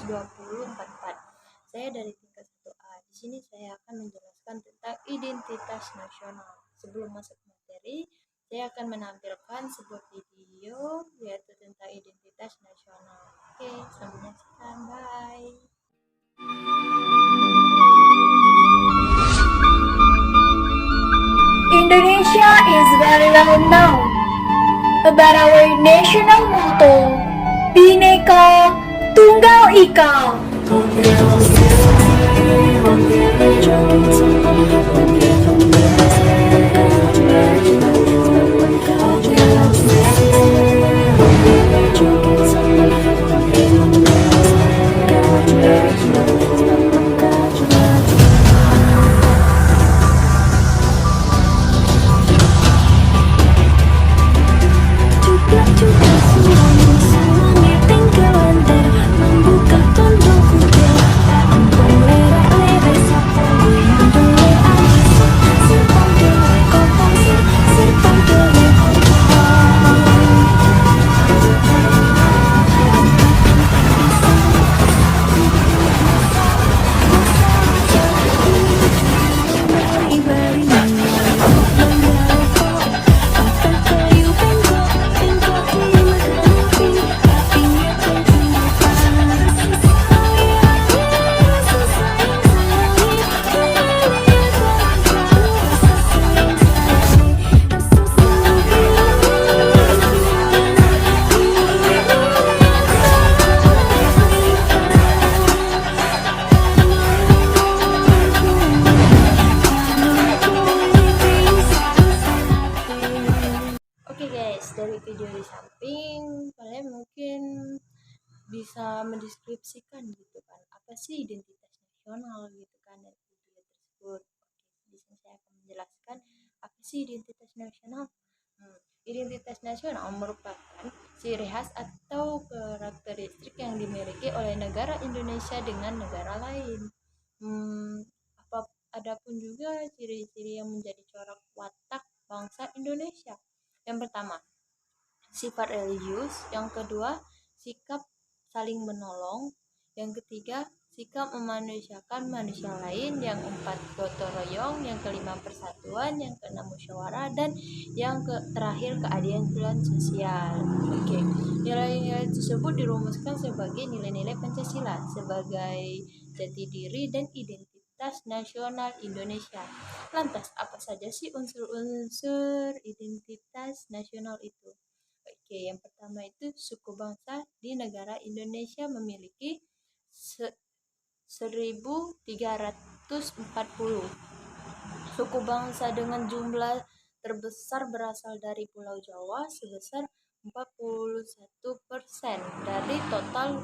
2044. Saya dari tingkat 1A. Di sini saya akan menjelaskan tentang identitas nasional. Sebelum masuk materi, saya akan menampilkan sebuah video yaitu tentang identitas nasional. Oke, selamat menyaksikan. Bye. Indonesia is very well known about our national motto, Bhinneka Tunggal Ika. Oke guys, dari video di samping kalian mungkin bisa mendeskripsikan gitu kan, apa sih identitas nasional gitu kan dari video tersebut. Oke, di sini saya akan menjelaskan apa sih identitas nasional. Identitas nasional merupakan ciri khas atau karakteristik yang dimiliki oleh negara Indonesia dengan negara lain. Apa adapun juga ciri-ciri yang menjadi corak watak bangsa Indonesia. Yang pertama, sifat religius. Yang kedua, sikap saling menolong. Yang ketiga, sikap memanusiakan manusia lain. Yang keempat, gotong royong. Yang kelima, persatuan. Yang keenam, musyawarah. Dan yang terakhir, keadilan sosial. Oke, nilai-nilai tersebut dirumuskan sebagai nilai-nilai Pancasila sebagai jati diri dan identitas nasional Indonesia. Lantas, apa saja sih unsur-unsur identitas nasional itu? Oke, yang pertama itu suku bangsa di negara Indonesia memiliki 1340 suku bangsa dengan jumlah terbesar berasal dari Pulau Jawa sebesar 41% dari total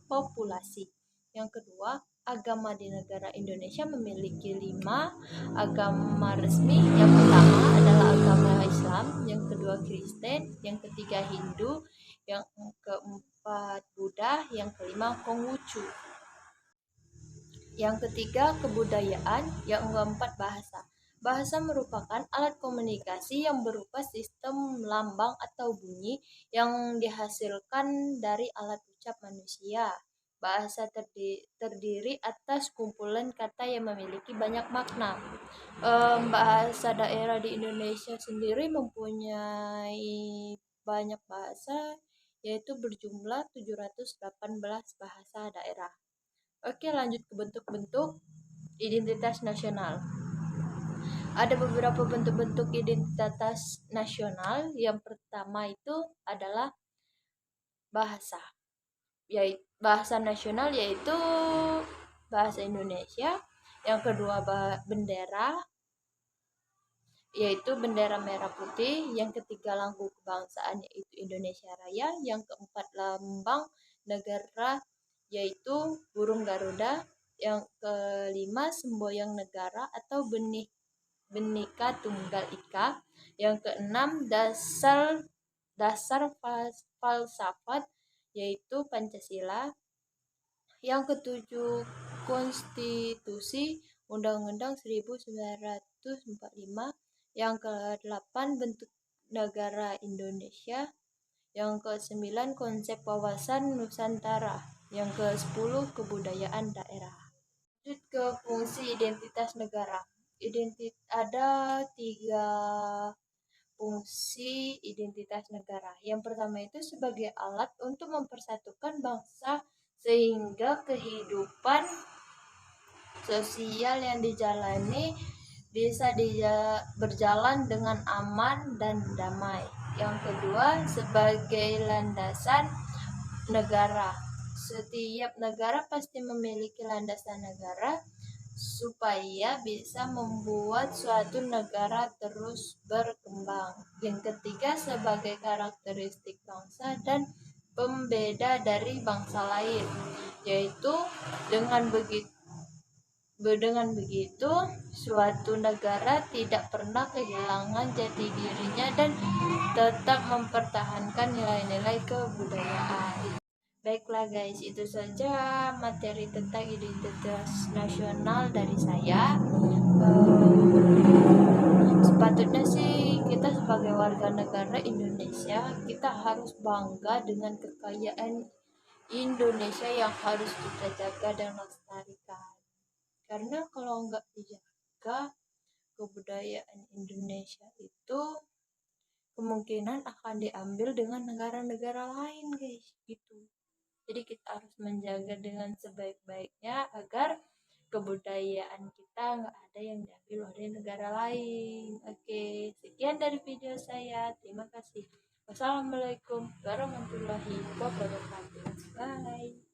populasi. Yang kedua, agama di negara Indonesia memiliki 5 agama resmi. Yang pertama adalah agama Islam, yang kedua Kristen, yang ketiga Hindu, yang keempat Buddha, yang kelima Konghucu. Yang ketiga, kebudayaan. Yang keempat, bahasa. Bahasa merupakan alat komunikasi yang berupa sistem lambang atau bunyi yang dihasilkan dari alat ucap manusia. Bahasa terdiri atas kumpulan kata yang memiliki banyak makna. Bahasa daerah di Indonesia sendiri mempunyai banyak bahasa, yaitu berjumlah 718 bahasa daerah. Oke, lanjut ke bentuk-bentuk identitas nasional. Ada beberapa bentuk-bentuk identitas nasional. Yang pertama itu adalah bahasa. Yaitu bahasa nasional yaitu bahasa Indonesia. Yang kedua bendera, yaitu bendera merah putih. Yang ketiga lambang kebangsaan yaitu Indonesia Raya. Yang keempat lambang negara yaitu burung Garuda. Yang kelima semboyan negara atau Bhinneka Tunggal Ika. Yang keenam dasar falsafat yaitu Pancasila. Yang ketujuh konstitusi Undang-Undang 1945. Yang ke-8 bentuk negara Indonesia. Yang ke-9 konsep wawasan Nusantara. Yang ke-10 kebudayaan daerah. Lanjut ke fungsi identitas negara. Ada 3 fungsi identitas negara. Yang pertama itu sebagai alat untuk mempersatukan bangsa sehingga kehidupan sosial yang dijalani bisa berjalan dengan aman dan damai. Yang kedua, sebagai landasan negara. Setiap negara pasti memiliki landasan negara supaya bisa membuat suatu negara terus berkembang. Yang ketiga, sebagai karakteristik bangsa dan pembeda dari bangsa lain, yaitu dengan begitu suatu negara tidak pernah kehilangan jati dirinya dan tetap mempertahankan nilai-nilai kebudayaan. Baiklah guys, itu saja materi tentang identitas nasional dari saya. Sepatutnya sih kita sebagai warga negara Indonesia, kita harus bangga dengan kekayaan Indonesia yang harus kita jaga dan lestarikan. Karena kalau nggak dijaga kebudayaan Indonesia itu kemungkinan akan diambil dengan negara-negara lain guys, gitu. Jadi kita harus menjaga dengan sebaik-baiknya agar kebudayaan kita nggak ada yang diambil oleh negara lain. Oke, sekian dari video saya. Terima kasih. Wassalamualaikum warahmatullahi wabarakatuh. Bye.